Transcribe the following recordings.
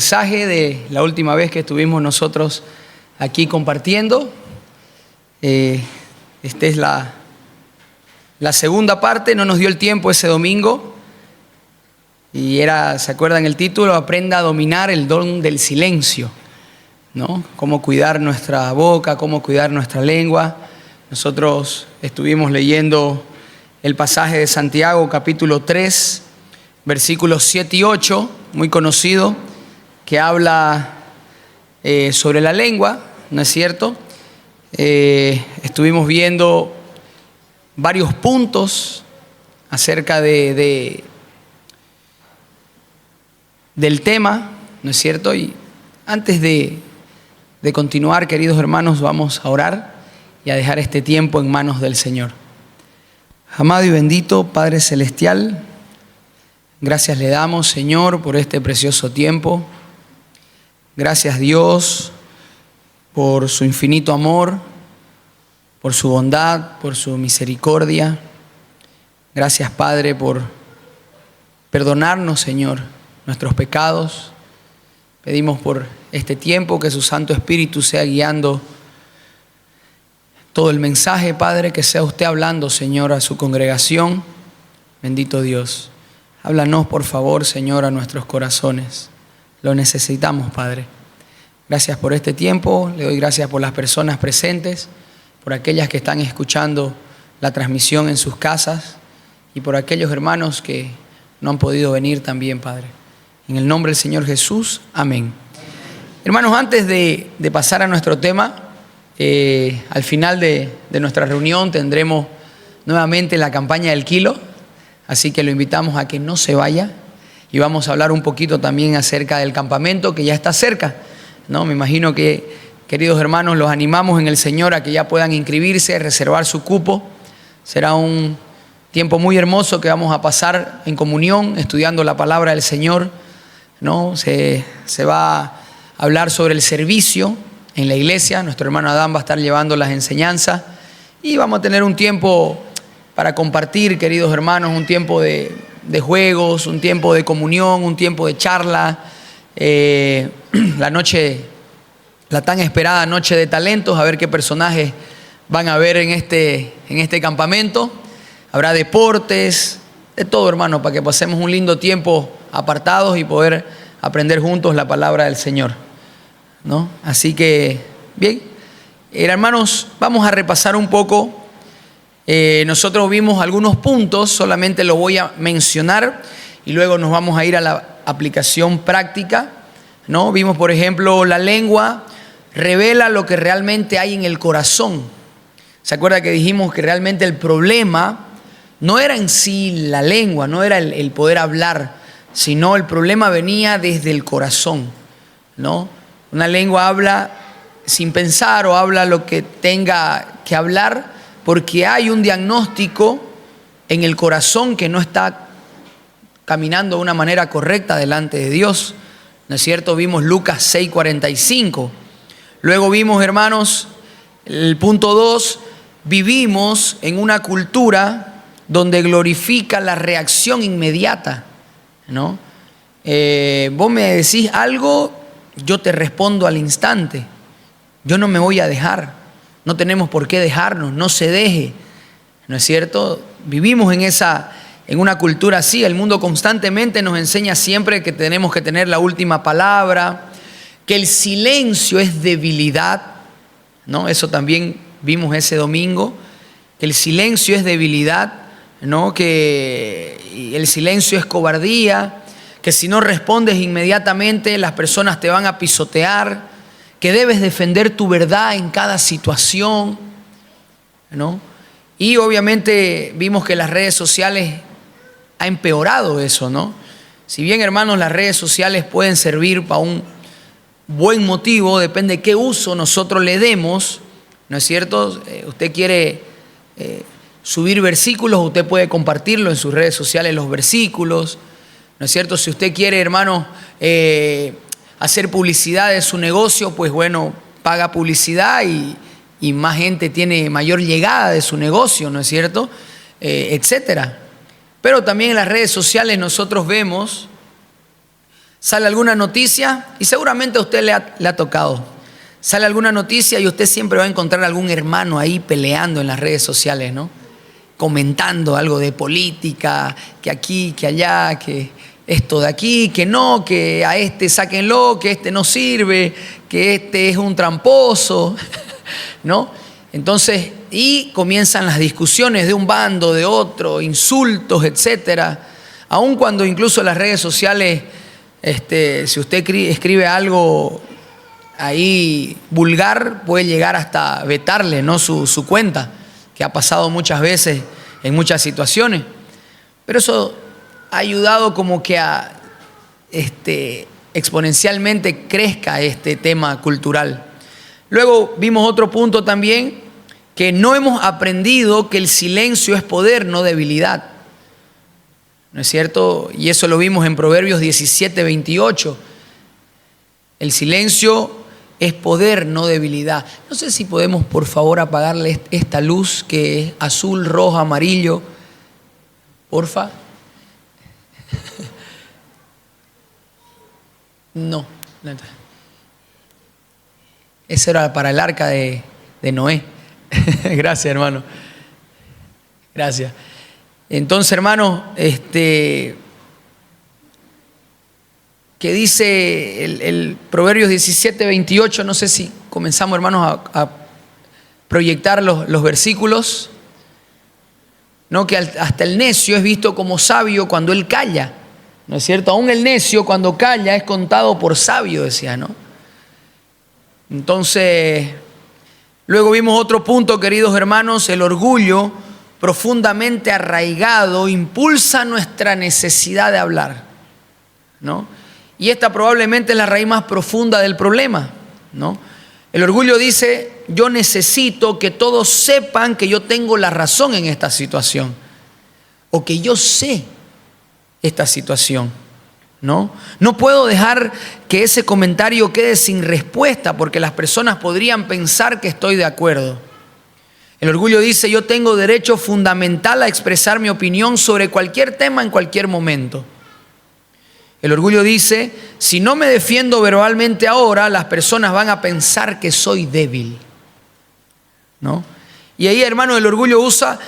mensaje de la última vez que estuvimos nosotros aquí compartiendo. Esta es la segunda parte. No nos dio el tiempo ese domingo. Y ¿se acuerdan el título? Aprenda a dominar el don del silencio, ¿no? Cómo cuidar nuestra boca, cómo cuidar nuestra lengua. Nosotros estuvimos leyendo el pasaje de Santiago, capítulo 3, versículos 7 y 8, muy conocido, que habla sobre la lengua, ¿no es cierto? Estuvimos viendo varios puntos acerca del tema, ¿no es cierto? Y antes de continuar, queridos hermanos, vamos a orar y a dejar este tiempo en manos del Señor. Amado y bendito Padre Celestial, gracias le damos, Señor, por este precioso tiempo. Gracias, Dios, por su infinito amor, por su bondad, por su misericordia. Gracias, Padre, por perdonarnos, Señor, nuestros pecados. Pedimos por este tiempo que su Santo Espíritu sea guiando todo el mensaje, Padre, que sea usted hablando, Señor, a su congregación. Bendito Dios. Háblanos, por favor, Señor, a nuestros corazones. Lo necesitamos, Padre. Gracias por este tiempo. Le doy gracias por las personas presentes, por aquellas que están escuchando la transmisión en sus casas y por aquellos hermanos que no han podido venir también, Padre. En el nombre del Señor Jesús, amén. Hermanos, antes de pasar a nuestro tema, al final de nuestra reunión tendremos nuevamente la campaña del kilo, así que lo invitamos a que no se vaya y vamos a hablar un poquito también acerca del campamento que ya está cerca, ¿no? Me imagino que, queridos hermanos, los animamos en el Señor a que ya puedan inscribirse, reservar su cupo. Será un tiempo muy hermoso que vamos a pasar en comunión, estudiando la palabra del Señor, ¿no? Se va a hablar sobre el servicio en la iglesia. Nuestro hermano Adán va a estar llevando las enseñanzas y vamos a tener un tiempo para compartir, queridos hermanos, un tiempo de juegos, un tiempo de comunión, un tiempo de charla. La tan esperada noche de talentos, a ver qué personajes van a ver en este campamento. Habrá deportes, de todo, hermano, para que pasemos un lindo tiempo apartados y poder aprender juntos la palabra del Señor, ¿no? Así que, bien, hermanos, vamos a repasar un poco. Nosotros vimos algunos puntos, solamente los voy a mencionar y luego nos vamos a ir a la aplicación práctica, ¿no? Vimos, por ejemplo, la lengua revela lo que realmente hay en el corazón. ¿Se acuerda que dijimos que realmente el problema no era en sí la lengua, no era el poder hablar, sino el problema venía desde el corazón, ¿no? Una lengua habla sin pensar o habla lo que tenga que hablar porque hay un diagnóstico en el corazón que no está caminando de una manera correcta delante de Dios, ¿no es cierto? Vimos Lucas 6:45. Luego vimos, hermanos, el punto 2, vivimos en una cultura donde glorifica la reacción inmediata, ¿no? Vos me decís algo, yo te respondo al instante. Yo no me voy a dejar. No tenemos por qué dejarnos, no se deje, ¿no es cierto? Vivimos en una cultura así. El mundo constantemente nos enseña siempre que tenemos que tener la última palabra, que el silencio es debilidad, ¿no? Eso también vimos ese domingo, que el silencio es debilidad, ¿no? Que el silencio es cobardía, que si no respondes inmediatamente las personas te van a pisotear, que debes defender tu verdad en cada situación, ¿no? Y obviamente vimos que las redes sociales ha empeorado eso, ¿no? Si bien, hermanos, las redes sociales pueden servir para un buen motivo, depende de qué uso nosotros le demos, ¿no es cierto? Usted quiere subir versículos, usted puede compartirlo en sus redes sociales, los versículos, ¿no es cierto? Si usted quiere, hermano, hacer publicidad de su negocio, pues bueno, paga publicidad y más gente tiene mayor llegada de su negocio, ¿no es cierto? Etcétera. Pero también en las redes sociales nosotros vemos Sale alguna noticia y seguramente a usted le ha tocado. Sale alguna noticia y usted siempre va a encontrar algún hermano ahí peleando en las redes sociales, ¿no? Comentando algo de política, que aquí, que allá, que esto de aquí, que no, que a este sáquenlo, que este no sirve, que este es un tramposo, ¿no? Entonces, y comienzan las discusiones de un bando, de otro, insultos, etcétera. Aun cuando incluso las redes sociales, si usted escribe algo ahí vulgar, puede llegar hasta vetarle, ¿no?, su cuenta, que ha pasado muchas veces en muchas situaciones. Pero eso ha ayudado como que a exponencialmente crezca este tema cultural. Luego vimos otro punto también, que no hemos aprendido que el silencio es poder, no debilidad. ¿No es cierto? Y eso lo vimos en Proverbios 17:28. El silencio es poder, no debilidad. No sé si podemos, por favor, apagarle esta luz que es azul, rojo, amarillo. Porfa. No. Eso era para el arca de Noé. Gracias, hermano. Gracias. Entonces, hermano, que dice el Proverbios 17:28, no sé si comenzamos, hermanos, a proyectar los versículos, ¿no? Que hasta el necio es visto como sabio cuando él calla, ¿no es cierto? Aún el necio cuando calla es contado por sabio, decía, ¿no? Entonces, luego vimos otro punto, queridos hermanos, el orgullo profundamente arraigado impulsa nuestra necesidad de hablar, ¿no? Y esta probablemente es la raíz más profunda del problema, ¿no? El orgullo dice: yo necesito que todos sepan que yo tengo la razón en esta situación, o que yo sé esta situación, ¿no? No puedo dejar que ese comentario quede sin respuesta, porque las personas podrían pensar que estoy de acuerdo. El orgullo dice: yo tengo derecho fundamental a expresar mi opinión sobre cualquier tema en cualquier momento. El orgullo dice: si no me defiendo verbalmente ahora, las personas van a pensar que soy débil, ¿no? Y ahí, hermano, el orgullo usa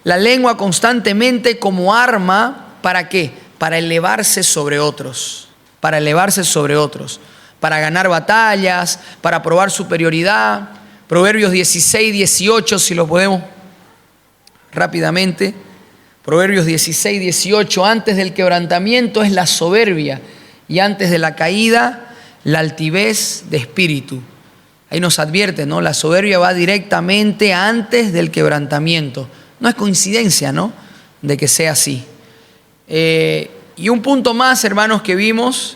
la lengua constantemente como arma. ¿Para qué? Para elevarse sobre otros, para elevarse sobre otros, para ganar batallas, para probar superioridad. Proverbios 16:18, si lo podemos rápidamente. Proverbios 16:18, antes del quebrantamiento es la soberbia, y antes de la caída, la altivez de espíritu. Ahí nos advierte, ¿no? La soberbia va directamente antes del quebrantamiento. No es coincidencia, ¿no?, de que sea así. Y un punto más, hermanos, que vimos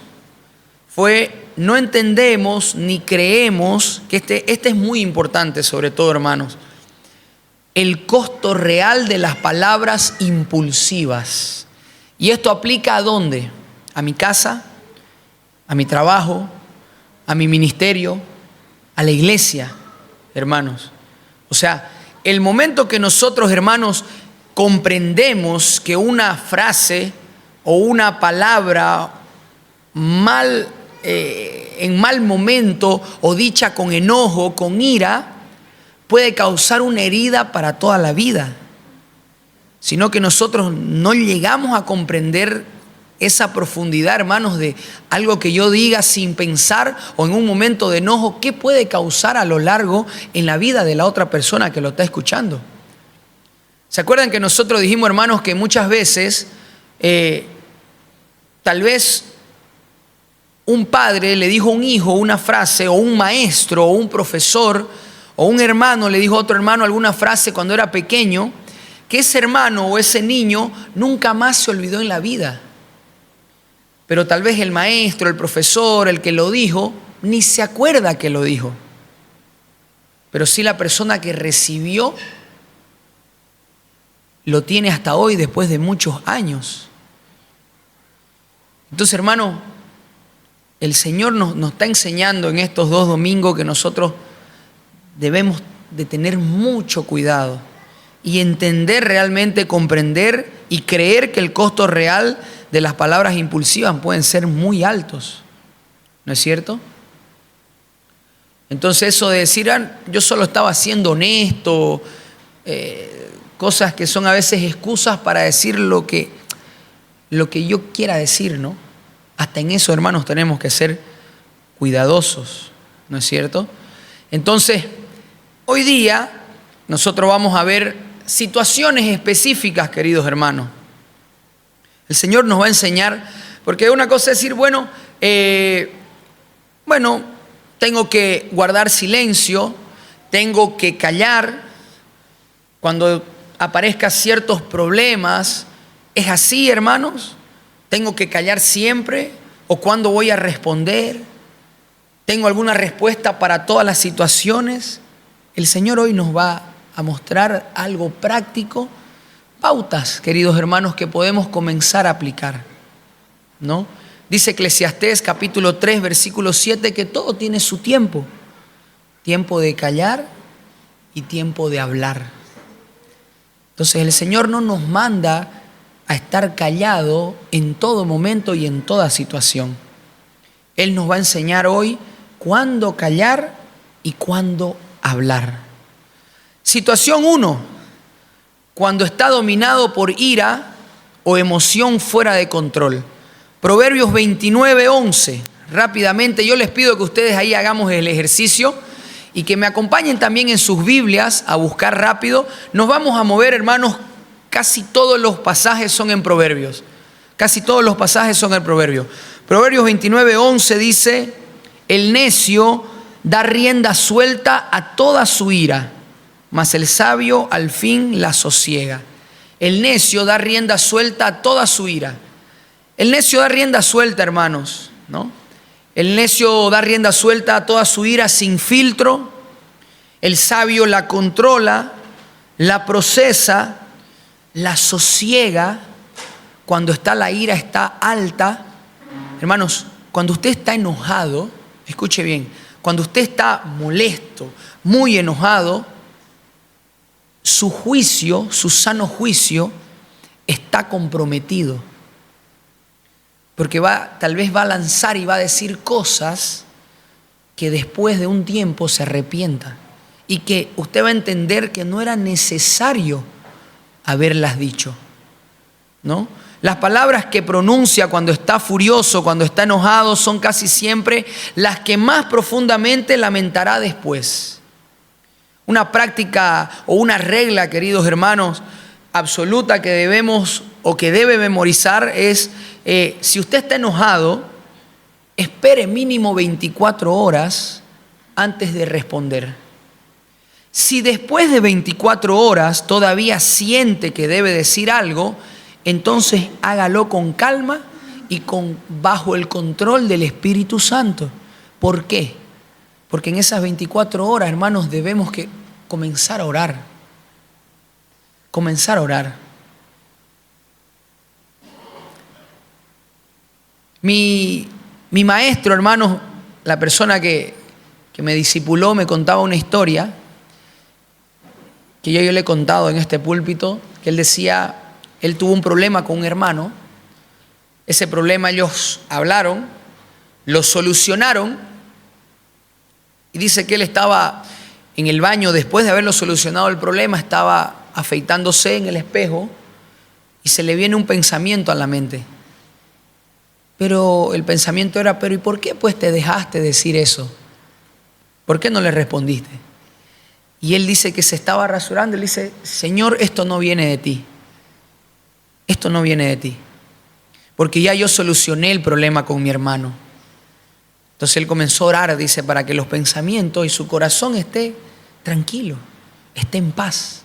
fue: no entendemos ni creemos, que este es muy importante, sobre todo, hermanos, el costo real de las palabras impulsivas. Y esto aplica ¿a dónde? A mi casa, a mi trabajo, a mi ministerio, a la iglesia, hermanos. O sea, el momento que nosotros, hermanos, comprendemos que una frase o una palabra en mal momento, o dicha con enojo, con ira, puede causar una herida para toda la vida, sino que nosotros no llegamos a comprender esa profundidad, hermanos, de algo que yo diga sin pensar o en un momento de enojo, ¿qué puede causar a lo largo en la vida de la otra persona que lo está escuchando? ¿Se acuerdan que nosotros dijimos, hermanos, que muchas veces tal vez un padre le dijo a un hijo una frase, o un maestro, o un profesor, o un hermano le dijo a otro hermano alguna frase cuando era pequeño, que ese hermano o ese niño nunca más se olvidó en la vida? Pero tal vez el maestro, el profesor, el que lo dijo, ni se acuerda que lo dijo. Pero sí la persona que recibió lo tiene hasta hoy, después de muchos años. Entonces, hermano, el Señor nos está enseñando en estos 2 domingos que nosotros debemos de tener mucho cuidado y entender realmente, comprender y creer que el costo real de las palabras impulsivas pueden ser muy altos, ¿no es cierto? Entonces eso de decir, yo solo estaba siendo honesto, cosas que son a veces excusas para decir lo que yo quiera decir, ¿no? Hasta en eso, hermanos, tenemos que ser cuidadosos, ¿no es cierto? Entonces, hoy día nosotros vamos a ver situaciones específicas, queridos hermanos. El Señor nos va a enseñar, porque una cosa es decir, bueno, tengo que guardar silencio, tengo que callar cuando aparezcan ciertos problemas. ¿Es así, hermanos? ¿Tengo que callar siempre? ¿O cuándo voy a responder? ¿Tengo alguna respuesta para todas las situaciones? El Señor hoy nos va a mostrar algo práctico, pautas, queridos hermanos, que podemos comenzar a aplicar, ¿no? Dice Eclesiastés capítulo 3, versículo 7, que todo tiene su tiempo. Tiempo de callar y tiempo de hablar. Entonces el Señor no nos manda a estar callado en todo momento y en toda situación. Él nos va a enseñar hoy cuándo callar y cuándo hablar. Situación 1. Cuando está dominado por ira o emoción fuera de control. Proverbios 29:11. Rápidamente, yo les pido que ustedes ahí hagamos el ejercicio y que me acompañen también en sus Biblias a buscar rápido. Nos vamos a mover, hermanos, casi todos los pasajes son en Proverbios. Casi todos los pasajes son en Proverbios. Proverbios 29:11 dice, el necio da rienda suelta a toda su ira, mas el sabio al fin la sosiega. El necio da rienda suelta a toda su ira. El necio da rienda suelta, hermanos, ¿no? El necio da rienda suelta a toda su ira sin filtro. El sabio la controla, la procesa, la sosiega. Cuando la ira está alta, hermanos, cuando usted está enojado, escuche bien, cuando usted está molesto, muy enojado, su juicio, su sano juicio, está comprometido. Porque tal vez va a lanzar y va a decir cosas que después de un tiempo se arrepienta. Y que usted va a entender que no era necesario haberlas dicho, ¿no? Las palabras que pronuncia cuando está furioso, cuando está enojado, son casi siempre las que más profundamente lamentará después. Una práctica o una regla, queridos hermanos, absoluta que debemos o que debe memorizar es, si usted está enojado, espere mínimo 24 horas antes de responder. Si después de 24 horas todavía siente que debe decir algo, entonces hágalo con calma y bajo el control del Espíritu Santo. ¿Por qué? Porque en esas 24 horas, hermanos, debemos que comenzar a orar. Comenzar a orar. Mi maestro, hermanos, la persona que me discipuló, me contaba una historia que yo le he contado en este púlpito, que él decía, él tuvo un problema con un hermano. Ese problema ellos hablaron, lo solucionaron, y dice que él estaba en el baño, después de haberlo solucionado el problema, estaba afeitándose en el espejo y se le viene un pensamiento a la mente. Pero el pensamiento era, ¿y por qué pues te dejaste decir eso? ¿Por qué no le respondiste? Y él dice que se estaba rasurando y le dice, Señor, esto no viene de ti. Esto no viene de ti. Porque ya yo solucioné el problema con mi hermano. Entonces él comenzó a orar, dice, para que los pensamientos y su corazón esté tranquilo, esté en paz.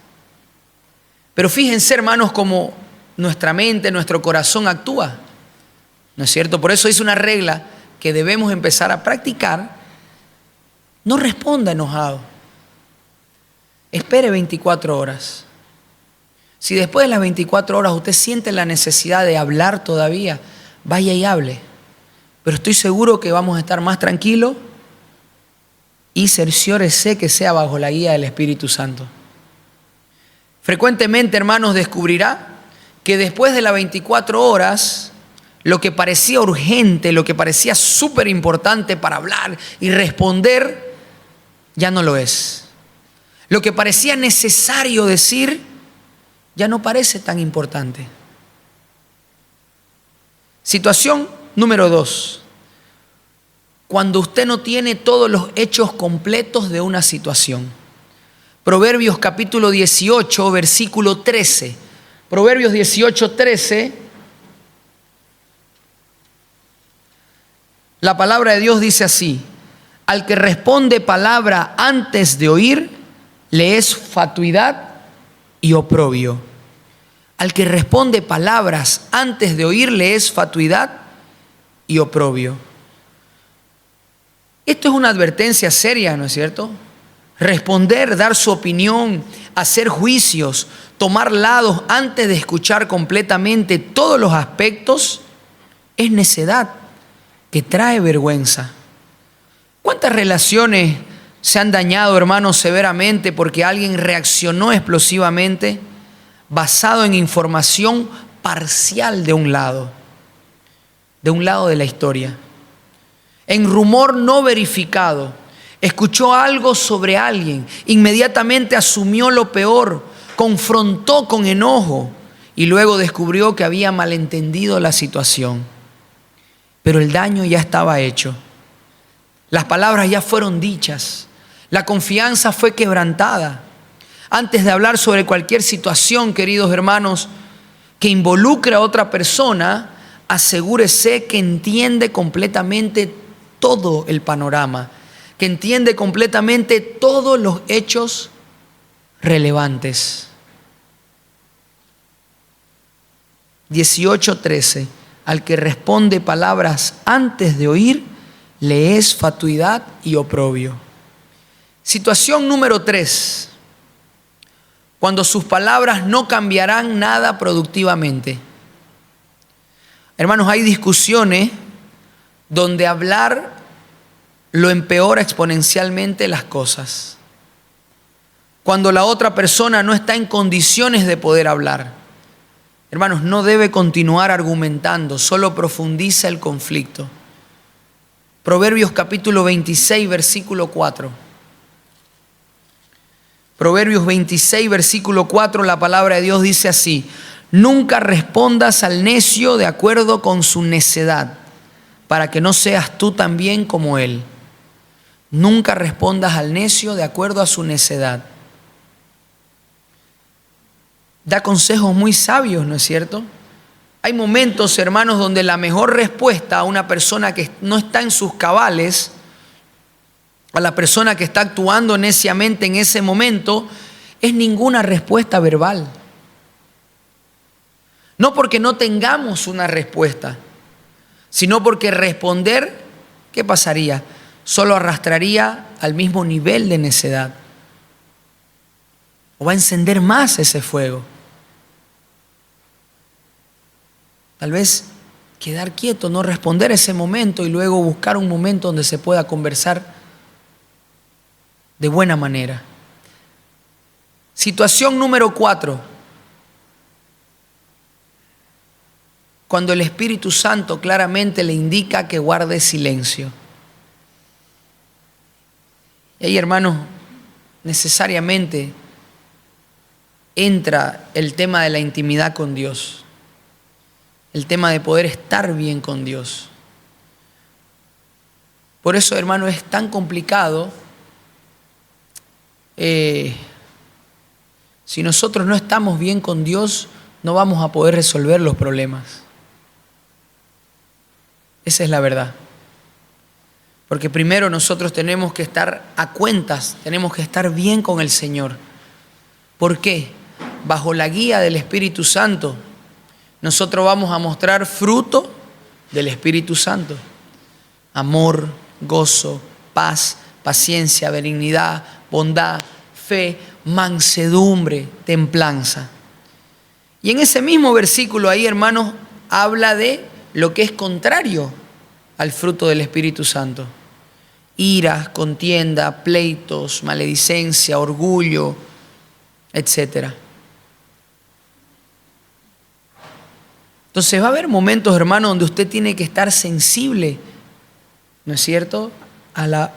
Pero fíjense, hermanos, cómo nuestra mente, nuestro corazón actúa. ¿No es cierto? Por eso es una regla que debemos empezar a practicar. No responda enojado. Espere 24 horas. Si después de las 24 horas usted siente la necesidad de hablar todavía, vaya y hable. Pero estoy seguro que vamos a estar más tranquilos y cerciórese que sea bajo la guía del Espíritu Santo. Frecuentemente, hermanos, descubrirá que después de las 24 horas lo que parecía urgente, lo que parecía súper importante para hablar y responder, ya no lo es. Lo que parecía necesario decir, ya no parece tan importante. Situación número 2. Cuando usted no tiene todos los hechos completos de una situación. Proverbios capítulo 18, versículo 13. Proverbios 18, 13. La palabra de Dios dice así: al que responde palabra antes de oír, le es fatuidad y oprobio. Al que responde palabras antes de oír, le es fatuidad y oprobio. Esto es una advertencia seria, ¿no es cierto? Responder, dar su opinión, hacer juicios, tomar lados antes de escuchar completamente todos los aspectos, es necedad que trae vergüenza. ¿Cuántas relaciones se han dañado, hermanos, severamente porque alguien reaccionó explosivamente basado en información parcial de un lado de la historia? En rumor no verificado, escuchó algo sobre alguien, inmediatamente asumió lo peor, confrontó con enojo y luego descubrió que había malentendido la situación. Pero el daño ya estaba hecho. Las palabras ya fueron dichas. La confianza fue quebrantada. Antes de hablar sobre cualquier situación, queridos hermanos, que involucre a otra persona, asegúrese que entiende completamente todo el panorama, que entiende completamente todos los hechos relevantes. 18:13. Al que responde palabras antes de oír, le es fatuidad y oprobio. Situación número 3. Cuando sus palabras no cambiarán nada productivamente. Hermanos, hay discusiones donde hablar lo empeora exponencialmente las cosas. Cuando la otra persona no está en condiciones de poder hablar, hermanos, no debe continuar argumentando, solo profundiza el conflicto. Proverbios capítulo 26, versículo 4. Proverbios 26, versículo 4, la palabra de Dios dice así: nunca respondas al necio de acuerdo con su necedad, para que no seas tú también como él. Nunca respondas al necio de acuerdo a su necedad. Da consejos muy sabios, ¿no es cierto? Hay momentos, hermanos, donde la mejor respuesta a una persona que no está en sus cabales, a la persona que está actuando neciamente en ese momento, es ninguna respuesta verbal. No porque no tengamos una respuesta, sino porque responder, ¿qué pasaría? Solo arrastraría al mismo nivel de necedad. O va a encender más ese fuego. Tal vez quedar quieto, no responder ese momento y luego buscar un momento donde se pueda conversar de buena manera. Situación número 4. Cuando el Espíritu Santo claramente le indica que guarde silencio. Y ahí, hermanos, necesariamente entra el tema de la intimidad con Dios. El tema de poder estar bien con Dios. Por eso, hermano, es tan complicado. Si nosotros no estamos bien con Dios, no vamos a poder resolver los problemas. Esa es la verdad. Porque primero nosotros tenemos que estar a cuentas, tenemos que estar bien con el Señor. ¿Por qué? Bajo la guía del Espíritu Santo, nosotros vamos a mostrar fruto del Espíritu Santo. Amor, gozo, paz, paciencia, benignidad, bondad, fe, mansedumbre, templanza. Y en ese mismo versículo ahí, hermanos, habla de lo que es contrario al fruto del Espíritu Santo. Ira, contienda, pleitos, maledicencia, orgullo, etc. Entonces va a haber momentos, hermano, donde usted tiene que estar sensible, ¿no es cierto?, a la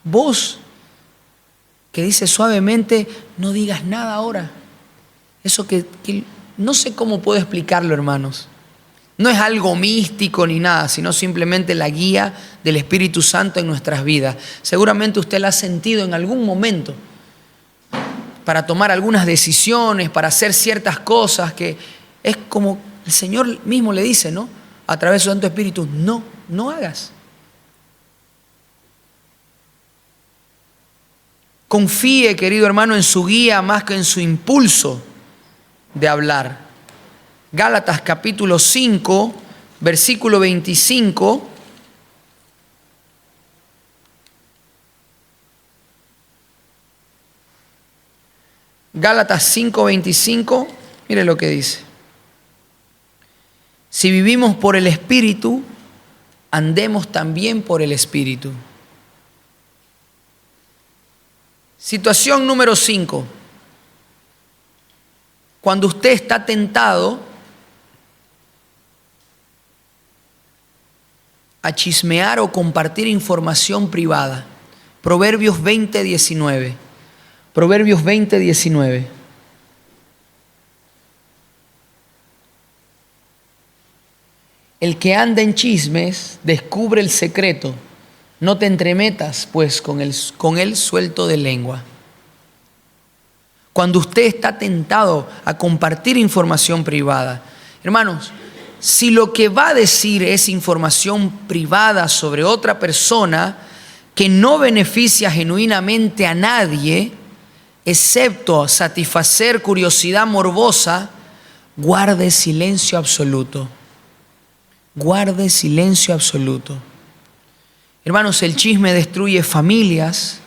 voz que dice suavemente, no digas nada ahora. Eso que no sé cómo puedo explicarlo, hermanos. No es algo místico ni nada, sino simplemente la guía del Espíritu Santo en nuestras vidas. Seguramente usted la ha sentido en algún momento para tomar algunas decisiones, para hacer ciertas cosas que es como el Señor mismo le dice, ¿no?, a través de su Santo Espíritu, no hagas. Confíe, querido hermano, en su guía más que en su impulso de hablar. Gálatas capítulo 5, versículo 25. Gálatas 5, 25, mire lo que dice. Si vivimos por el Espíritu, andemos también por el Espíritu. Situación número 5. Cuando usted está tentado a chismear o compartir información privada. Proverbios 20, 19. Proverbios 20, 19. El que anda en chismes descubre el secreto. No te entremetas, pues, con el suelto de lengua. Cuando usted está tentado a compartir información privada, hermanos, si lo que va a decir es información privada sobre otra persona que no beneficia genuinamente a nadie, excepto satisfacer curiosidad morbosa, guarde silencio absoluto. Guarde silencio absoluto. Hermanos, el chisme destruye familias,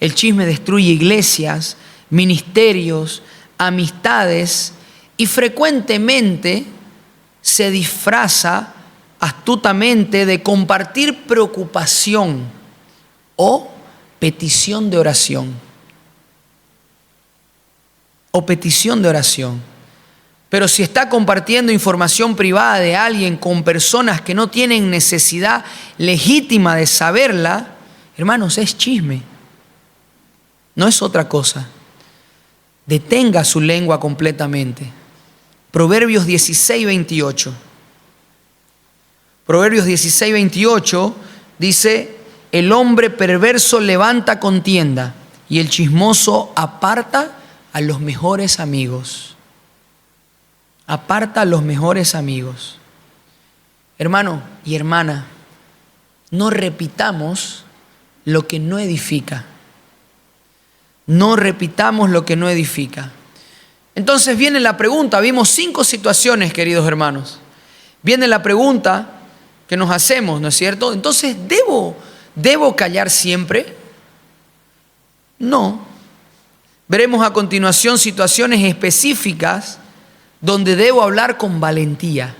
el chisme destruye iglesias, ministerios, amistades y frecuentemente se disfraza astutamente de compartir preocupación o petición de oración. O petición de oración. Pero si está compartiendo información privada de alguien con personas que no tienen necesidad legítima de saberla, hermanos, es chisme. No es otra cosa. Detenga su lengua completamente. Proverbios 16, 28. Proverbios 16, 28 dice, el hombre perverso levanta contienda y el chismoso aparta a los mejores amigos. Aparta a los mejores amigos. Hermano y hermana, no repitamos lo que no edifica. No repitamos lo que no edifica. Entonces viene la pregunta, vimos 5 situaciones, queridos hermanos. Viene la pregunta que nos hacemos, ¿no es cierto? Entonces, ¿debo callar siempre? No. Veremos a continuación situaciones específicas donde debo hablar con valentía.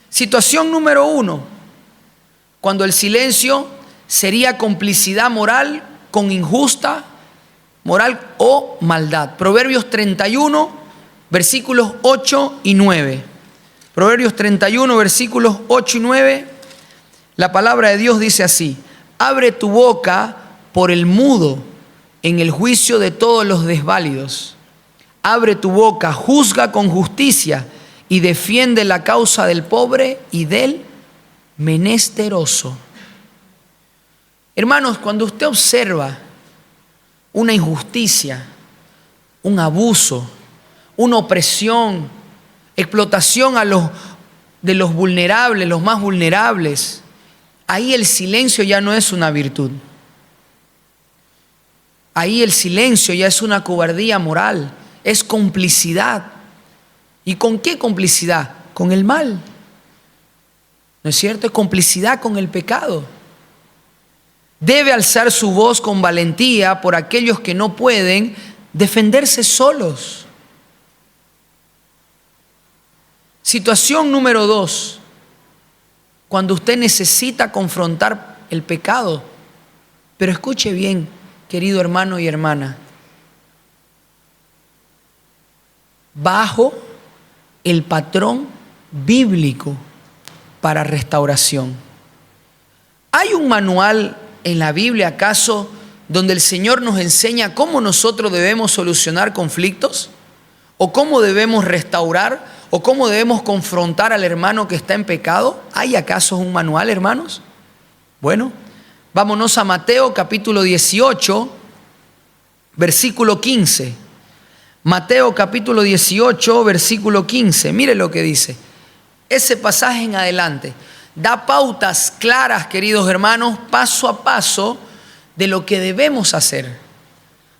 Situación número 1, cuando el silencio sería complicidad moral con injusta moral o maldad. Proverbios 31, versículos 8 y 9. Proverbios 31, versículos 8 y 9. La palabra de Dios dice así: abre tu boca por el mudo en el juicio de todos los desválidos. Abre tu boca, juzga con justicia y defiende la causa del pobre y del menesteroso. Hermanos, cuando usted observa una injusticia, un abuso, una opresión, explotación de los vulnerables, los más vulnerables, ahí el silencio ya no es una virtud. Ahí el silencio ya es una cobardía moral, es complicidad. ¿Y con qué complicidad? Con el mal. ¿No es cierto? Es complicidad con el pecado. Debe alzar su voz con valentía por aquellos que no pueden defenderse solos. Situación número 2, cuando usted necesita confrontar el pecado. Pero escuche bien, querido hermano y hermana, bajo el patrón bíblico para restauración. ¿Hay un manual en la Biblia acaso donde el Señor nos enseña cómo nosotros debemos solucionar conflictos? ¿O cómo debemos restaurar? ¿O cómo debemos confrontar al hermano que está en pecado? ¿Hay acaso un manual, hermanos? Bueno, vámonos a Mateo capítulo 18, versículo 15. Mateo capítulo 18, versículo 15. Mire lo que dice. Ese pasaje en adelante da pautas claras, queridos hermanos, paso a paso de lo que debemos hacer.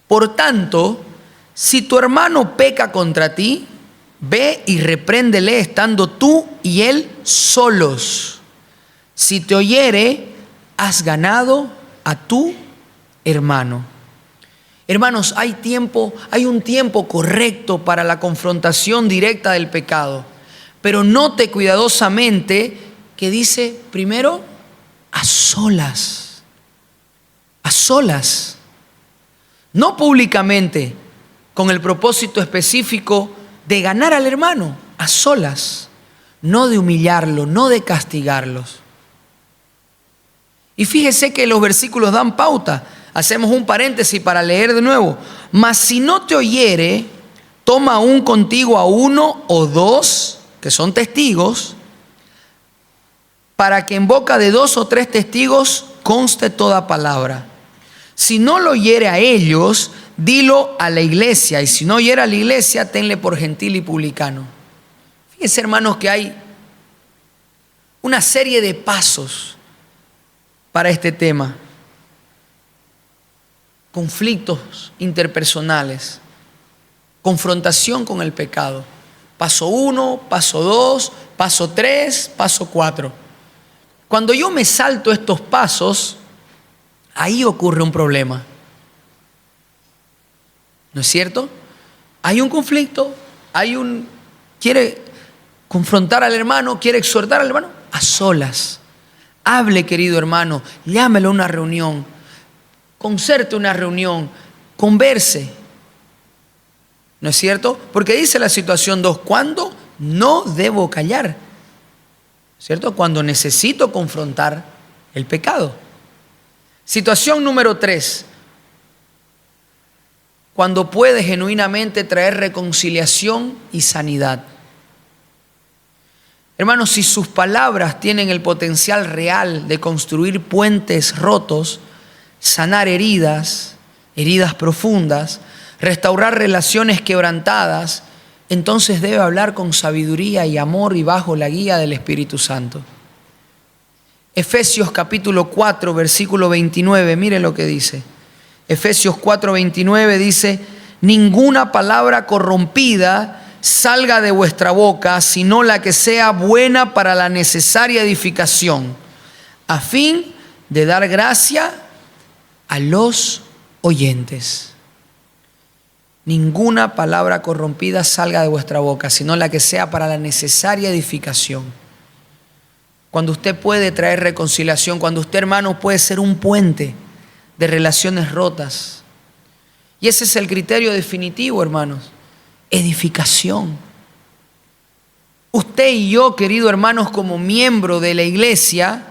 Por tanto, si tu hermano peca contra ti, ve y repréndele estando tú y él solos. Si te oyere, has ganado a tu hermano. Hermanos, hay un tiempo correcto para la confrontación directa del pecado. Pero note cuidadosamente que dice primero a solas. A solas. No públicamente, con el propósito específico de ganar al hermano, a solas. No de humillarlo, no de castigarlos. Y fíjese que los versículos dan pauta. Hacemos un paréntesis para leer de nuevo. Mas si no te oyere, toma aún contigo a uno o dos, que son testigos, para que en boca de 2 o 3 testigos conste toda palabra. Si no lo oyere a ellos, dilo a la iglesia. Y si no oyere a la iglesia, tenle por gentil y publicano. Fíjense, hermanos, que hay una serie de pasos para este tema. Conflictos interpersonales, confrontación con el pecado. Paso 1, paso 2, paso 3, paso 4. Cuando yo me salto estos pasos, ahí ocurre un problema. ¿No es cierto? Hay un conflicto, quiere confrontar al hermano, quiere exhortar al hermano, a solas. Hable, querido hermano, llámelo a una reunión, concerte una reunión, converse. ¿No es cierto? Porque dice la situación 2, ¿cuándo no debo callar? ¿Cierto? Cuando necesito confrontar el pecado. Situación número 3, cuando puede genuinamente traer reconciliación y sanidad. Hermanos, si sus palabras tienen el potencial real de construir puentes rotos, sanar heridas profundas, restaurar relaciones quebrantadas, entonces debe hablar con sabiduría y amor y bajo la guía del Espíritu Santo. Efesios capítulo 4, versículo 29, mire lo que dice. Efesios 4, 29 dice: ninguna palabra corrompida salga de vuestra boca, sino la que sea buena para la necesaria edificación, a fin de dar gracia a los oyentes. Ninguna palabra corrompida salga de vuestra boca, sino la que sea para la necesaria edificación. Cuando usted puede traer reconciliación, cuando usted, hermano, puede ser un puente de relaciones rotas. Y ese es el criterio definitivo, hermanos. Edificación. Usted y yo, queridos hermanos, como miembro de la iglesia,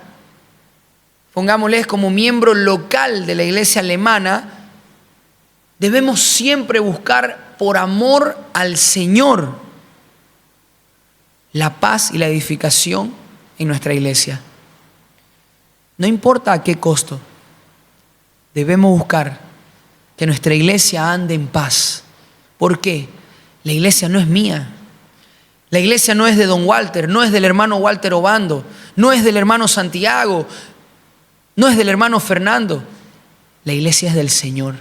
pongámosles como miembro local de la iglesia alemana, debemos siempre buscar por amor al Señor la paz y la edificación en nuestra iglesia. No importa a qué costo, debemos buscar que nuestra iglesia ande en paz. ¿Por qué? La iglesia no es mía. La iglesia no es de don Walter, no es del hermano Walter Obando, no es del hermano Santiago, no es del hermano Fernando. La iglesia es del Señor.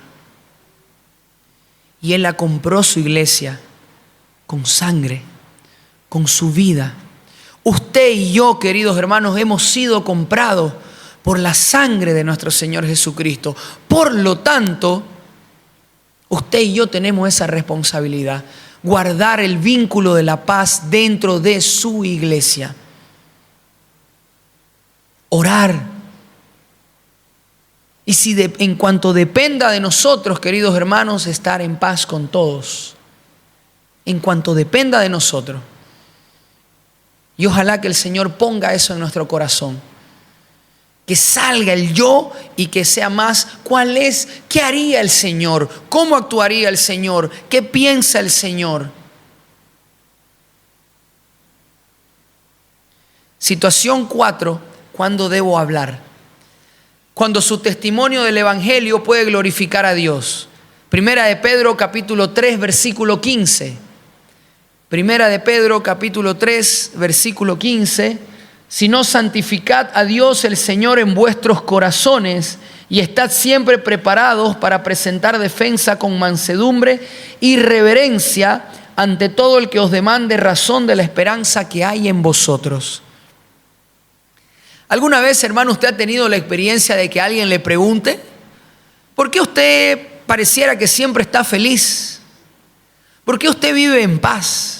Y Él la compró, su iglesia, con sangre, con su vida. Usted y yo, queridos hermanos, hemos sido comprados por la sangre de nuestro Señor Jesucristo. Por lo tanto, usted y yo tenemos esa responsabilidad, guardar el vínculo de la paz dentro de su iglesia. Orar. Y si en cuanto dependa de nosotros, queridos hermanos, estar en paz con todos. En cuanto dependa de nosotros. Y ojalá que el Señor ponga eso en nuestro corazón. Que salga el yo y que sea más cuál es, qué haría el Señor, cómo actuaría el Señor, qué piensa el Señor. Situación 4, ¿cuándo debo hablar? Cuando su testimonio del Evangelio puede glorificar a Dios. Primera de Pedro capítulo 3 versículo 15. Primera de Pedro capítulo 3 versículo 15. Sino santificad a Dios el Señor en vuestros corazones y estad siempre preparados para presentar defensa con mansedumbre y reverencia ante todo el que os demande razón de la esperanza que hay en vosotros. ¿Alguna vez, hermano, usted ha tenido la experiencia de que alguien le pregunte, ¿por qué usted pareciera que siempre está feliz? ¿Por qué usted vive en paz?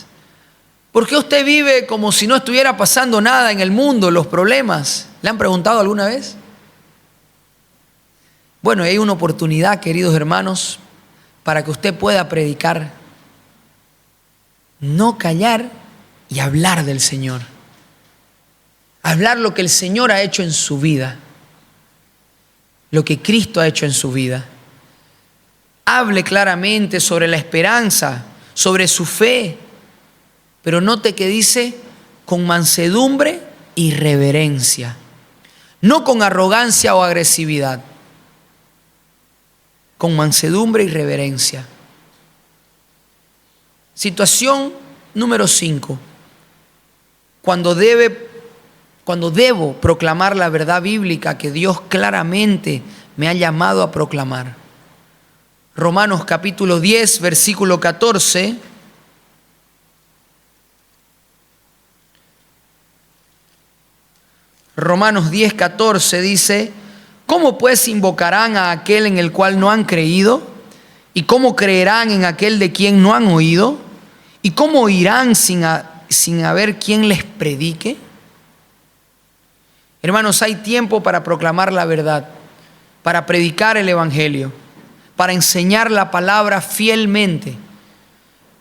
¿Por qué usted vive como si no estuviera pasando nada en el mundo, los problemas? ¿Le han preguntado alguna vez? Bueno, hay una oportunidad, queridos hermanos, para que usted pueda predicar, no callar y hablar del Señor. Hablar lo que el Señor ha hecho en su vida, lo que Cristo ha hecho en su vida. Hable claramente sobre la esperanza, sobre su fe, pero note que dice con mansedumbre y reverencia, no con arrogancia o agresividad, con mansedumbre y reverencia. Situación número 5, cuando debo proclamar la verdad bíblica que Dios claramente me ha llamado a proclamar. Romanos capítulo 10, versículo 14. Romanos 10, 14 dice, ¿cómo pues invocarán a aquel en el cual no han creído? ¿Y cómo creerán en aquel de quien no han oído? ¿Y cómo oirán sin haber quien les predique? Hermanos, hay tiempo para proclamar la verdad, para predicar el Evangelio, para enseñar la palabra fielmente.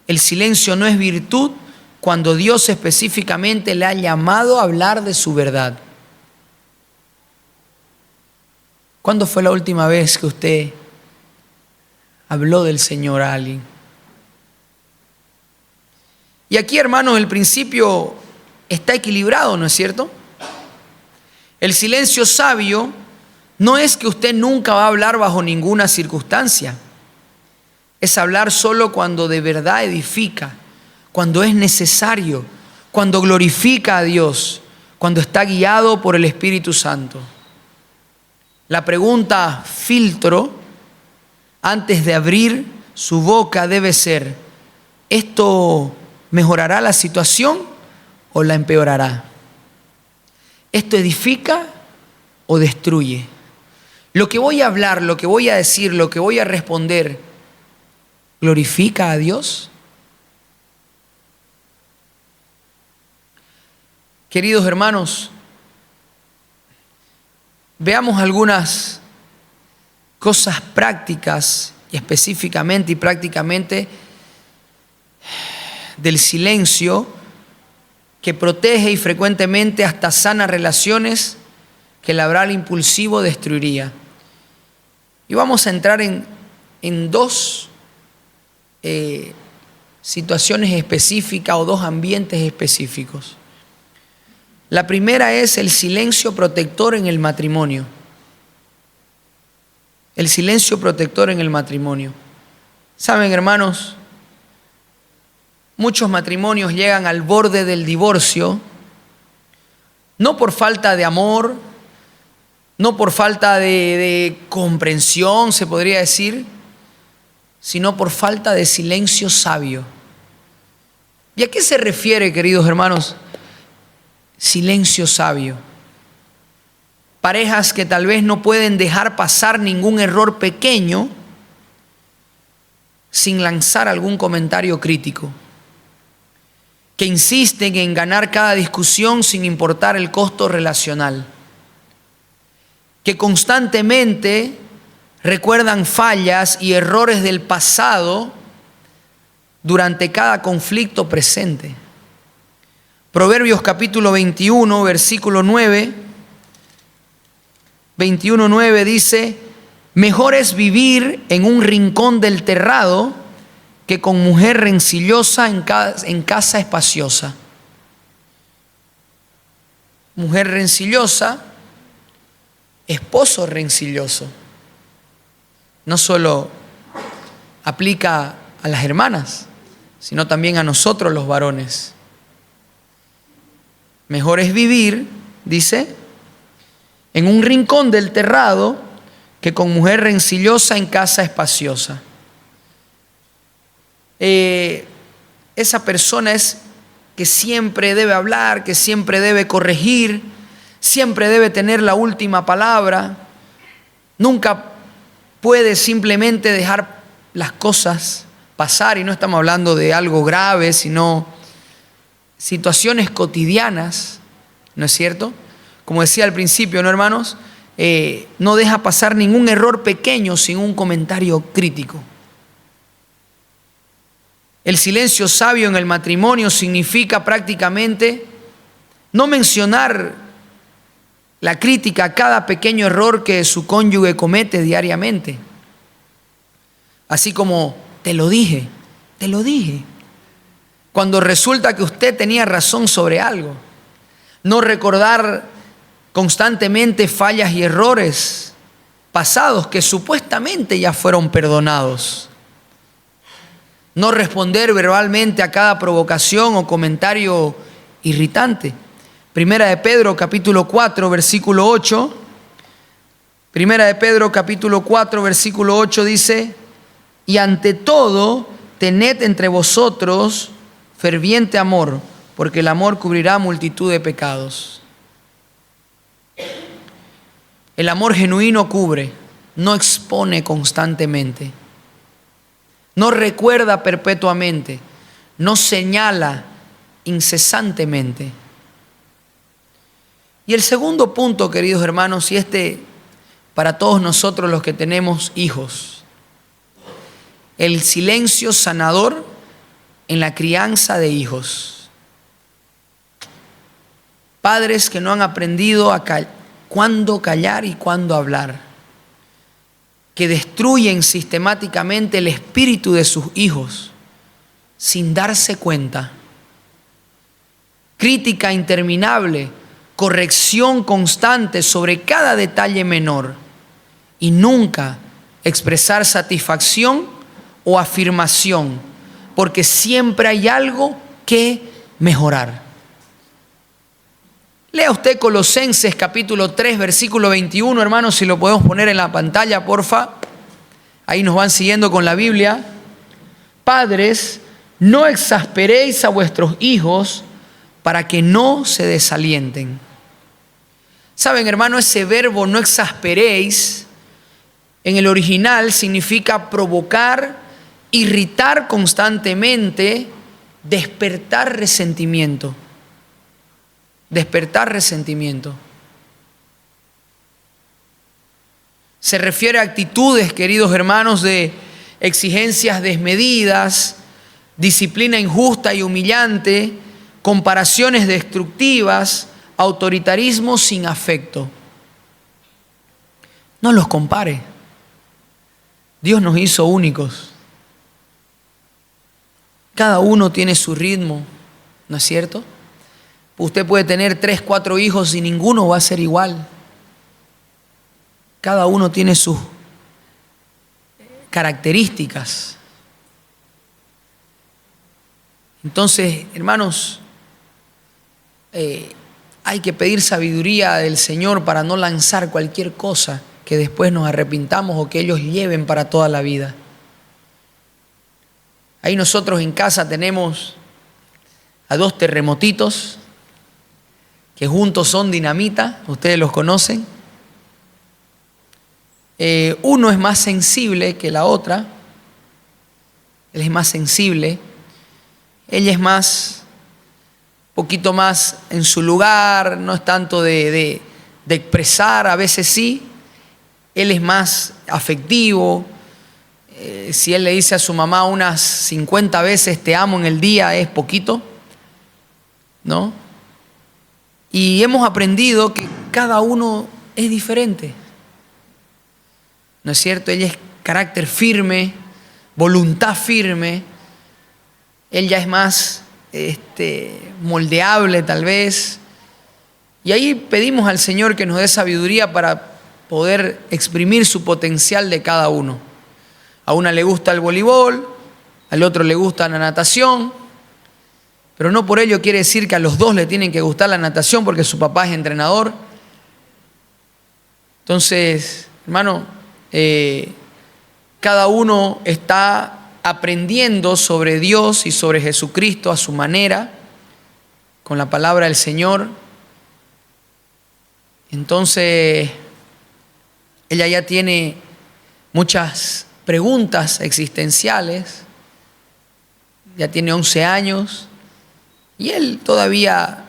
El silencio no es virtud cuando Dios específicamente le ha llamado a hablar de su verdad. ¿Cuándo fue la última vez que usted habló del Señor a alguien? Y aquí, hermanos, el principio está equilibrado, ¿no es cierto? El silencio sabio no es que usted nunca va a hablar bajo ninguna circunstancia. Es hablar solo cuando de verdad edifica, cuando es necesario, cuando glorifica a Dios, cuando está guiado por el Espíritu Santo. La pregunta filtro antes de abrir su boca debe ser, ¿esto mejorará la situación o la empeorará? ¿Esto edifica o destruye? Lo que voy a hablar, lo que voy a decir, lo que voy a responder, ¿glorifica a Dios? Queridos hermanos, veamos algunas cosas prácticas y específicamente y prácticamente del silencio que protege y frecuentemente hasta sana relaciones que el hablar impulsivo destruiría. Y vamos a entrar en dos situaciones específicas o dos ambientes específicos. La primera es el silencio protector en el matrimonio. El silencio protector en el matrimonio. Saben, hermanos, muchos matrimonios llegan al borde del divorcio, no por falta de amor, no por falta de comprensión, se podría decir, sino por falta de silencio sabio. ¿Y a qué se refiere, queridos hermanos? Silencio sabio. Parejas que tal vez no pueden dejar pasar ningún error pequeño sin lanzar algún comentario crítico, que insisten en ganar cada discusión sin importar el costo relacional, que constantemente recuerdan fallas y errores del pasado durante cada conflicto presente. Proverbios capítulo 21, versículo 9. 21:9 dice: mejor es vivir en un rincón del terrado que con mujer rencillosa en casa espaciosa. Mujer rencillosa, esposo rencilloso. No solo aplica a las hermanas, sino también a nosotros los varones. Mejor es vivir, dice, en un rincón del terrado que con mujer rencillosa en casa espaciosa. Esa persona es que siempre debe hablar, que siempre debe corregir, siempre debe tener la última palabra. Nunca puede simplemente dejar las cosas pasar, y no estamos hablando de algo grave, sino situaciones cotidianas, ¿no es cierto? Como decía al principio, ¿no, hermanos? No deja pasar ningún error pequeño sin un comentario crítico. El silencio sabio en el matrimonio significa prácticamente no mencionar la crítica a cada pequeño error que su cónyuge comete diariamente. Así como te lo dije. Cuando resulta que usted tenía razón sobre algo. No recordar constantemente fallas y errores pasados que supuestamente ya fueron perdonados. No responder verbalmente a cada provocación o comentario irritante. Primera de Pedro capítulo 4 versículo 8. Primera de Pedro capítulo 4 versículo 8 dice: y ante todo tened entre vosotros ferviente amor, porque el amor cubrirá multitud de pecados. El amor genuino cubre, no expone constantemente, no recuerda perpetuamente, no señala incesantemente. Y el segundo punto, queridos hermanos, y para todos nosotros los que tenemos hijos, el silencio sanador en la crianza de hijos. Padres que no han aprendido cuándo callar y cuándo hablar, que destruyen sistemáticamente el espíritu de sus hijos sin darse cuenta. Crítica interminable, corrección constante sobre cada detalle menor y nunca expresar satisfacción o afirmación, porque siempre hay algo que mejorar. Lea usted Colosenses capítulo 3 versículo 21, hermanos, si lo podemos poner en la pantalla, porfa. Ahí nos van siguiendo con la Biblia. Padres, no exasperéis a vuestros hijos para que no se desalienten. Saben, hermano, ese verbo no exasperéis en el original significa provocar, irritar constantemente, despertar resentimiento. Despertar resentimiento. Se refiere a actitudes, queridos hermanos, de exigencias desmedidas, disciplina injusta y humillante, comparaciones destructivas, autoritarismo sin afecto. No los compare. Dios nos hizo únicos. Cada uno tiene su ritmo, ¿no es cierto? Usted puede tener 3, 4 hijos y ninguno va a ser igual. Cada uno tiene sus características. Entonces, hermanos, hay que pedir sabiduría del Señor para no lanzar cualquier cosa que después nos arrepintamos o que ellos lleven para toda la vida. Ahí nosotros en casa tenemos a 2 terremotitos que juntos son dinamita, ustedes los conocen. Uno es más sensible que la otra, él es más sensible, ella es poquito más en su lugar, no es tanto de expresar, a veces sí, él es más afectivo. Si él le dice a su mamá unas 50 veces te amo en el día, es poquito. ¿no? Y hemos aprendido que cada uno es diferente. ¿No es cierto? Ella es carácter firme, voluntad firme. Él ya es más moldeable tal vez. Y ahí pedimos al Señor que nos dé sabiduría para poder exprimir su potencial de cada uno. A una le gusta el voleibol, al otro le gusta la natación, pero no por ello quiere decir que a los dos le tienen que gustar la natación porque su papá es entrenador. Entonces, hermano, cada uno está aprendiendo sobre Dios y sobre Jesucristo a su manera, con la palabra del Señor. Entonces, ella ya tiene muchas preguntas existenciales, ya tiene 11 años, y él todavía,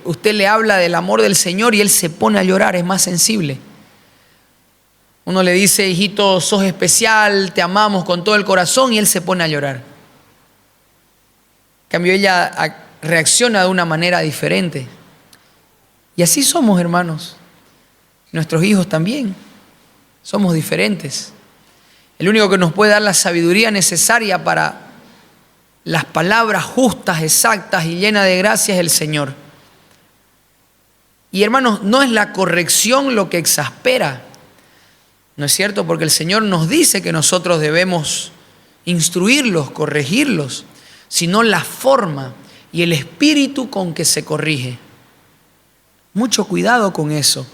usted le habla del amor del Señor y él se pone a llorar, es más sensible. Uno le dice, hijito, sos especial, te amamos con todo el corazón, y él se pone a llorar. En cambio, ella reacciona de una manera diferente. Y así somos, hermanos. Nuestros hijos también. Somos diferentes. El único que nos puede dar la sabiduría necesaria para las palabras justas, exactas y llenas de gracia es el Señor. Y hermanos, no es la corrección lo que exaspera. ¿No es cierto? Porque el Señor nos dice que nosotros debemos instruirlos, corregirlos, sino la forma y el espíritu con que se corrige. Mucho cuidado con eso.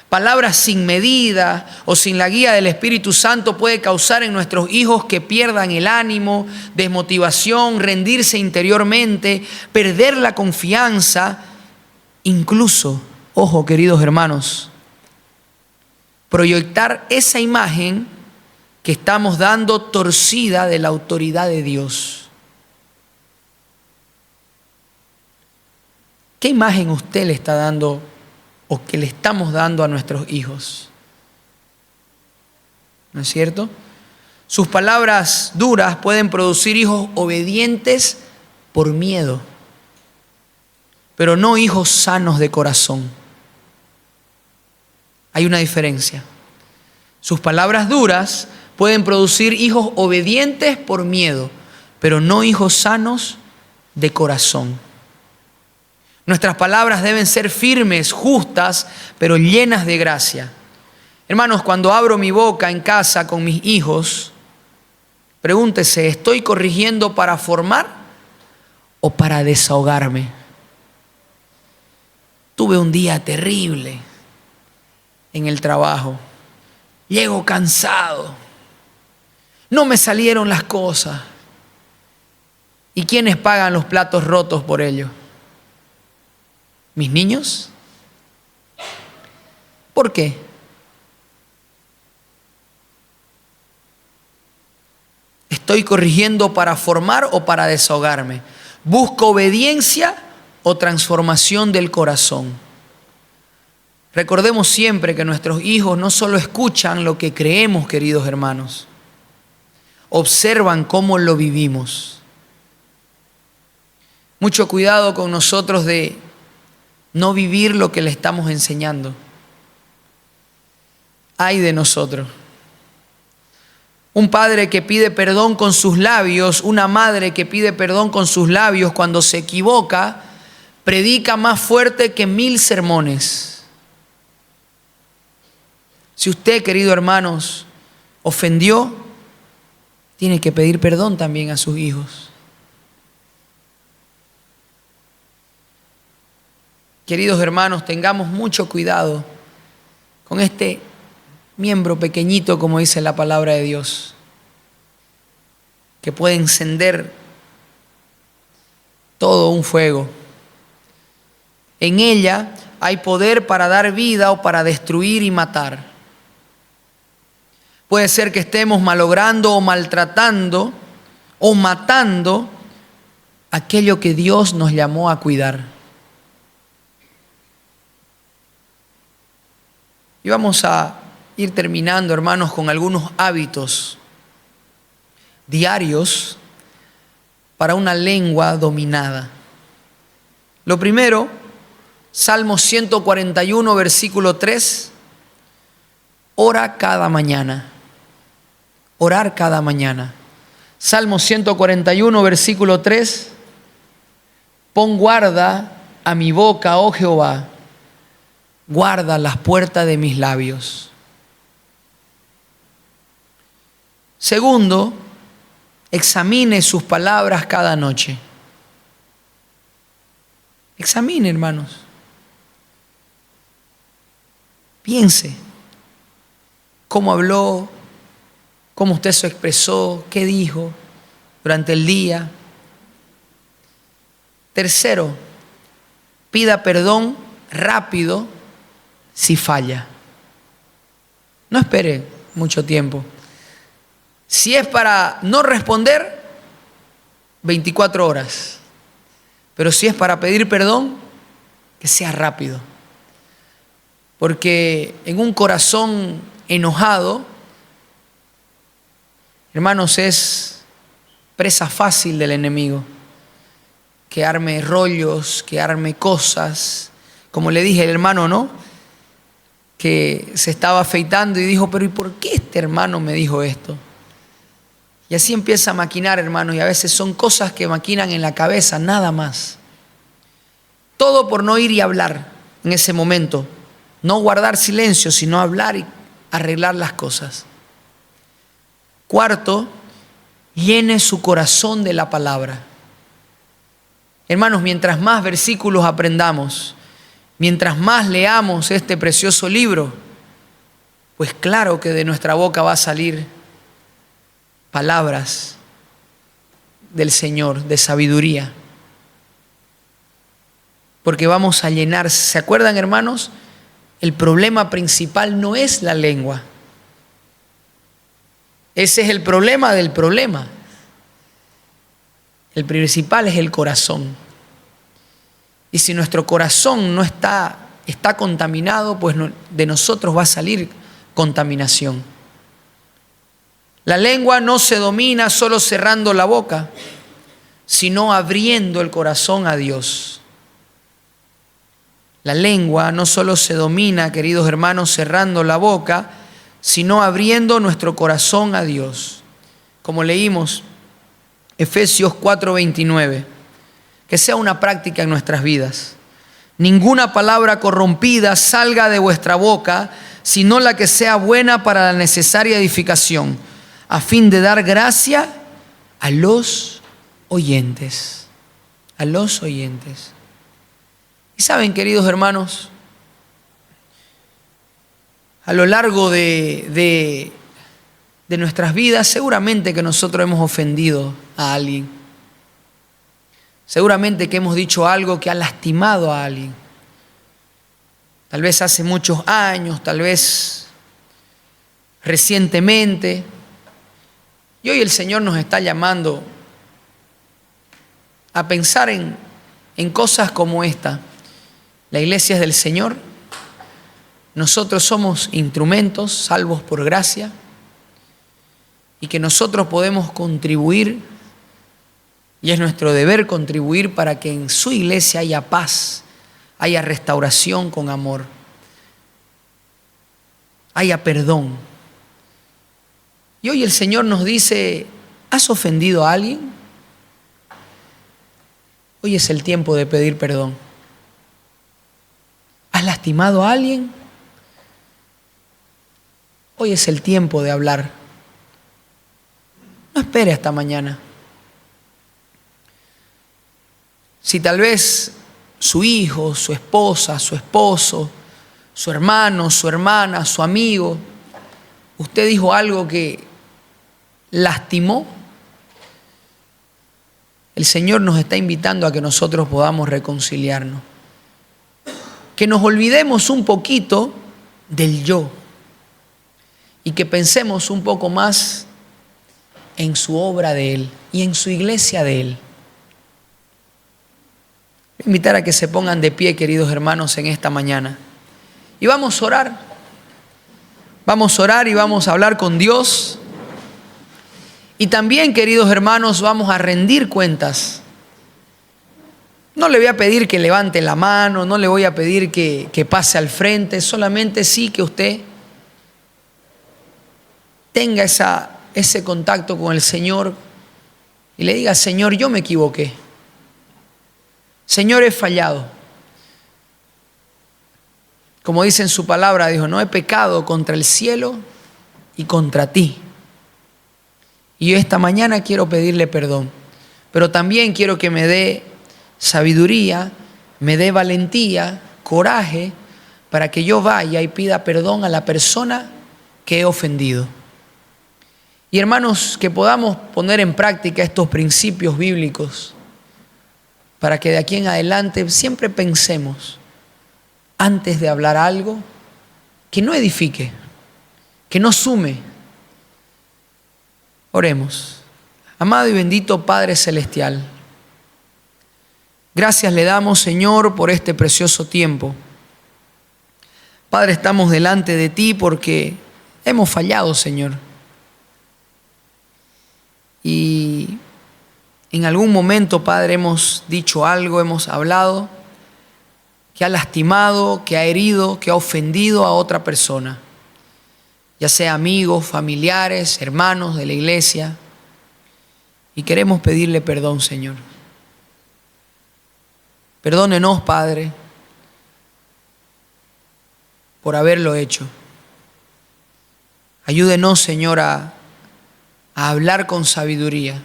Palabras sin medida o sin la guía del Espíritu Santo puede causar en nuestros hijos que pierdan el ánimo, desmotivación, rendirse interiormente, perder la confianza, incluso, ojo queridos hermanos, proyectar esa imagen que estamos dando torcida de la autoridad de Dios. ¿Qué imagen usted le está dando o que le estamos dando a nuestros hijos? ¿No es cierto? Sus palabras duras pueden producir hijos obedientes por miedo, pero no hijos sanos de corazón. Hay una diferencia. Sus palabras duras pueden producir hijos obedientes por miedo, pero no hijos sanos de corazón. Nuestras palabras deben ser firmes, justas, pero llenas de gracia. Hermanos, cuando abro mi boca en casa con mis hijos, pregúntese, ¿estoy corrigiendo para formar o para desahogarme? Tuve un día terrible en el trabajo. Llego cansado. No me salieron las cosas. ¿Y quiénes pagan los platos rotos por ello? ¿Mis niños? ¿Por qué? ¿Estoy corrigiendo para formar o para desahogarme? ¿Busco obediencia o transformación del corazón? Recordemos siempre que nuestros hijos no solo escuchan lo que creemos, queridos hermanos, observan cómo lo vivimos. Mucho cuidado con nosotros de no vivir lo que le estamos enseñando. Ay de nosotros. Un padre que pide perdón con sus labios, una madre que pide perdón con sus labios cuando se equivoca, predica más fuerte que 1000 sermones. Si usted, querido hermanos, ofendió, tiene que pedir perdón también a sus hijos. Queridos hermanos, tengamos mucho cuidado con este miembro pequeñito, como dice la palabra de Dios, que puede encender todo un fuego. En ella hay poder para dar vida o para destruir y matar. Puede ser que estemos malogrando o maltratando o matando aquello que Dios nos llamó a cuidar. Y vamos a ir terminando, hermanos, con algunos hábitos diarios para una lengua dominada. Lo primero, Salmo 141, versículo 3, ora cada mañana. Orar cada mañana. Salmo 141, versículo 3, pon guarda a mi boca, oh Jehová, guarda las puertas de mis labios. Segundo, examine sus palabras cada noche. Examine, hermanos. Piense cómo habló, cómo usted se expresó, qué dijo durante el día. Tercero, pida perdón rápido si falla. No espere mucho tiempo. Si es para no responder, 24 horas. Pero si es para pedir perdón, que sea rápido. Porque en un corazón enojado, hermanos, es presa fácil del enemigo. Que arme rollos, que arme cosas. Como le dije al hermano, ¿no? Que se estaba afeitando y dijo, pero ¿y por qué este hermano me dijo esto? Y así empieza a maquinar, hermanos, y a veces son cosas que maquinan en la cabeza, nada más. Todo por no ir y hablar en ese momento. No guardar silencio, sino hablar y arreglar las cosas. Cuarto, llene su corazón de la palabra. Hermanos, mientras más versículos aprendamos, mientras más leamos este precioso libro, pues claro que de nuestra boca va a salir palabras del Señor, de sabiduría. Porque vamos a llenar. ¿Se acuerdan, hermanos? El problema principal no es la lengua. Ese es el problema del problema. El principal es el corazón. Y si nuestro corazón no está contaminado, pues de nosotros va a salir contaminación. La lengua no se domina solo cerrando la boca, sino abriendo el corazón a Dios. La lengua no solo se domina, queridos hermanos, cerrando la boca, sino abriendo nuestro corazón a Dios. Como leímos, Efesios 4:29, que sea una práctica en nuestras vidas. Ninguna palabra corrompida salga de vuestra boca, sino la que sea buena para la necesaria edificación, a fin de dar gracia a los oyentes. A los oyentes. Y saben, queridos hermanos, a lo largo de nuestras vidas, seguramente que nosotros hemos ofendido a alguien. Seguramente que hemos dicho algo que ha lastimado a alguien. Tal vez hace muchos años, tal vez recientemente. Y hoy el Señor nos está llamando a pensar en cosas como esta. La iglesia es del Señor. Nosotros somos instrumentos salvos por gracia. Y que nosotros podemos contribuir, y es nuestro deber contribuir para que en su iglesia haya paz, haya restauración con amor, haya perdón. Y hoy el Señor nos dice, ¿has ofendido a alguien? Hoy es el tiempo de pedir perdón. ¿Has lastimado a alguien? Hoy es el tiempo de hablar. No espere hasta mañana. Si tal vez su hijo, su esposa, su esposo, su hermano, su hermana, su amigo, usted dijo algo que lastimó, el Señor nos está invitando a que nosotros podamos reconciliarnos. Que nos olvidemos un poquito del yo y que pensemos un poco más en su obra de Él y en su iglesia de Él. Voy a invitar a que se pongan de pie, queridos hermanos, en esta mañana. Y vamos a orar. Vamos a orar y vamos a hablar con Dios. Y también, queridos hermanos, vamos a rendir cuentas No le voy a pedir que levante la mano, no le voy a pedir que pase al frente, solamente sí que usted tenga ese contacto con el Señor y le diga: Señor, yo me equivoqué. Señor, he fallado. Como dice en su palabra, dijo: no he pecado contra el cielo y contra ti. Y yo esta mañana quiero pedirle perdón, pero también quiero que me dé sabiduría, me dé valentía, coraje, para que yo vaya y pida perdón a la persona que he ofendido. Y hermanos, que podamos poner en práctica estos principios bíblicos para que de aquí en adelante siempre pensemos, antes de hablar algo, que no edifique, que no sume. Oremos. Amado y bendito Padre Celestial, gracias le damos, Señor, por este precioso tiempo. Padre, estamos delante de ti porque hemos fallado, Señor. Y en algún momento, Padre, hemos dicho algo, hemos hablado que ha lastimado, que ha herido, que ha ofendido a otra persona, ya sea amigos, familiares, hermanos de la iglesia. Y queremos pedirle perdón, Señor. Perdónenos, Padre, por haberlo hecho. Ayúdenos, Señor, a hablar con sabiduría.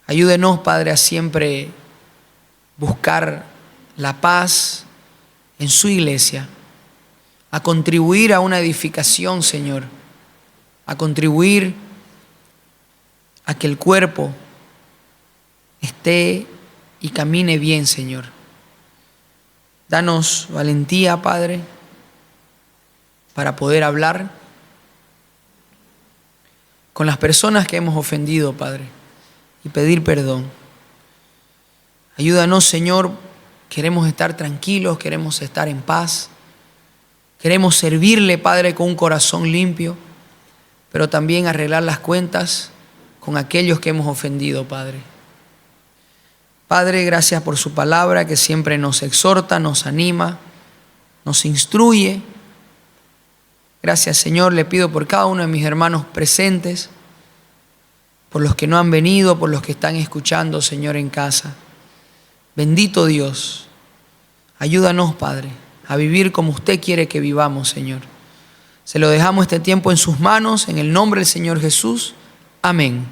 Ayúdenos, Padre, a siempre buscar la paz en su iglesia, a contribuir a una edificación, Señor, a contribuir a que el cuerpo esté y camine bien, Señor. Danos valentía, Padre, para poder hablar con las personas que hemos ofendido, Padre, y pedir perdón. Ayúdanos, Señor, queremos estar tranquilos, queremos estar en paz, queremos servirle, Padre, con un corazón limpio, pero también arreglar las cuentas con aquellos que hemos ofendido, Padre. Padre, gracias por su palabra que siempre nos exhorta, nos anima, nos instruye. Gracias, Señor, le pido por cada uno de mis hermanos presentes, por los que no han venido, por los que están escuchando, Señor, en casa. Bendito Dios, ayúdanos, Padre, a vivir como usted quiere que vivamos, Señor. Se lo dejamos este tiempo en sus manos, en el nombre del Señor Jesús. Amén.